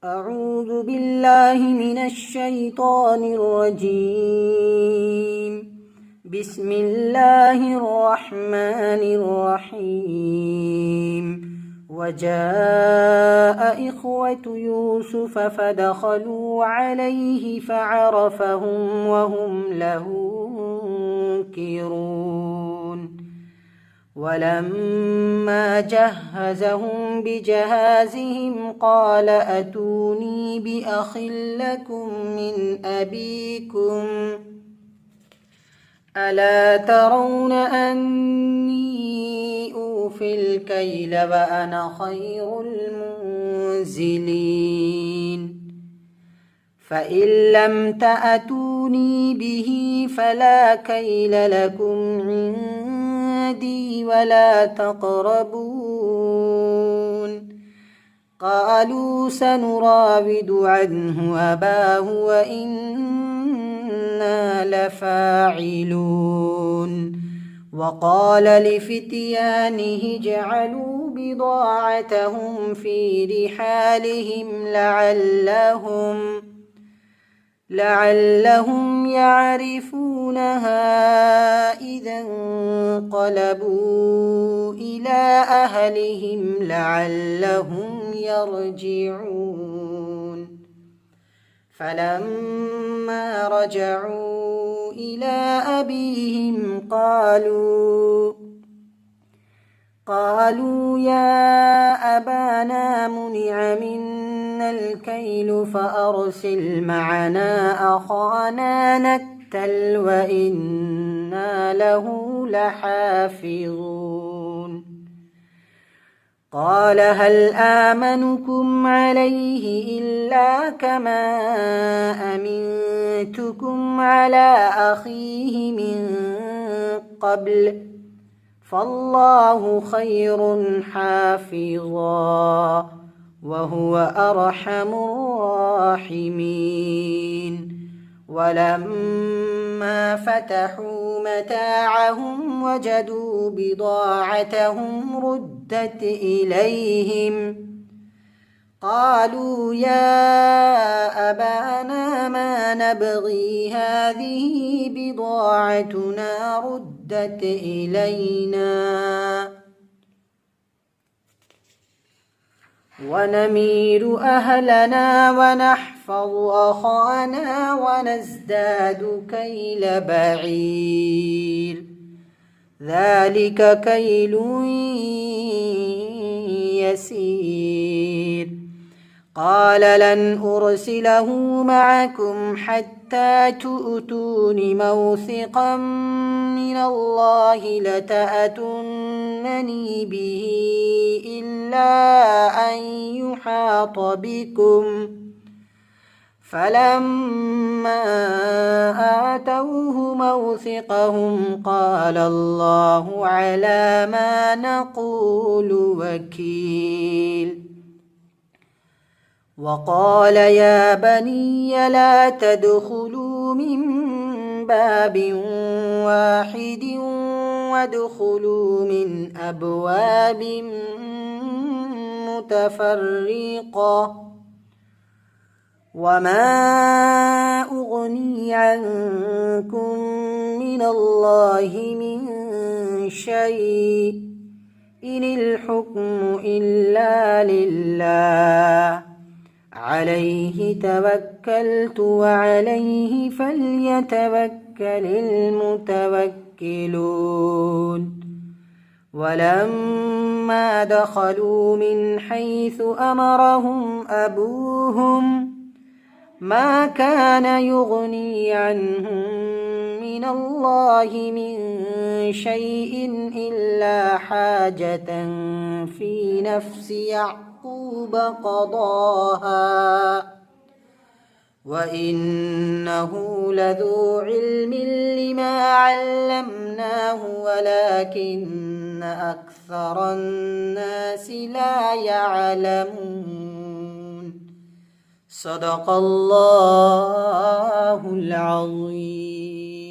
أعوذ بالله من الشيطان الرجيم. بسم الله الرحمن الرحيم. وجاء إخوة يوسف فدخلوا عليه فعرفهم وهم له منكرون. ولما جهزهم بجهازهم قال أتوني بأخ لكم من أبيكم ألا ترون أني أوفي الكيل وأنا خير المنزلين فإن لم تأتوني به فلا كيل لكم عندي ولا تقربون. قالوا سنراود عنه أباه وإنا لفاعلون. وقال لفتيانه اجعلوا بضاعتهم في رحالهم لعلهم يعرفونها إذا انقلبوا إلى أهلهم لعلهم يرجعون. فلما رجعوا إلى أبيهم قالوا يا أبانا منع منا الكيل فأرسل معنا أخانا نكتل وإنا له لحافظون. قال هل آمنكم عليه إلا كما أمنتكم على أخيه من قبل فالله خير حافظا وهو أرحم الراحمين. ولما فتحوا متاعهم وجدوا بضاعتهم ردت إليهم قالوا يا أبانا ما نبغي هذه بضاعتنا ردت إلينا ونمير أهلنا ونحفظ أخانا ونزداد كيل بعير ذلك كيل يسير. قال لن أرسله معكم حتى تؤتون موثقا من الله لتأتونني به إلا أن يحاط بكم. فلما آتوه موثقهم قال الله على ما نقول وكيل. وقال يا بني لا تدخلوا من باب واحد وادخلوا من أبواب متفرقة وما أغني عنكم من الله من شيء إن الحكم إلا لله عليه توكلت وعليه فليتوكل المتوكلون. ولما دخلوا من حيث أمرهم أبوهم ما كان يغني عنهم من الله من شيء إلا حاجة في نفس يعقوب قضاها وإنه لذو علم لما علمناه ولكن أكثر الناس لا يعلمون. صدق الله العظيم.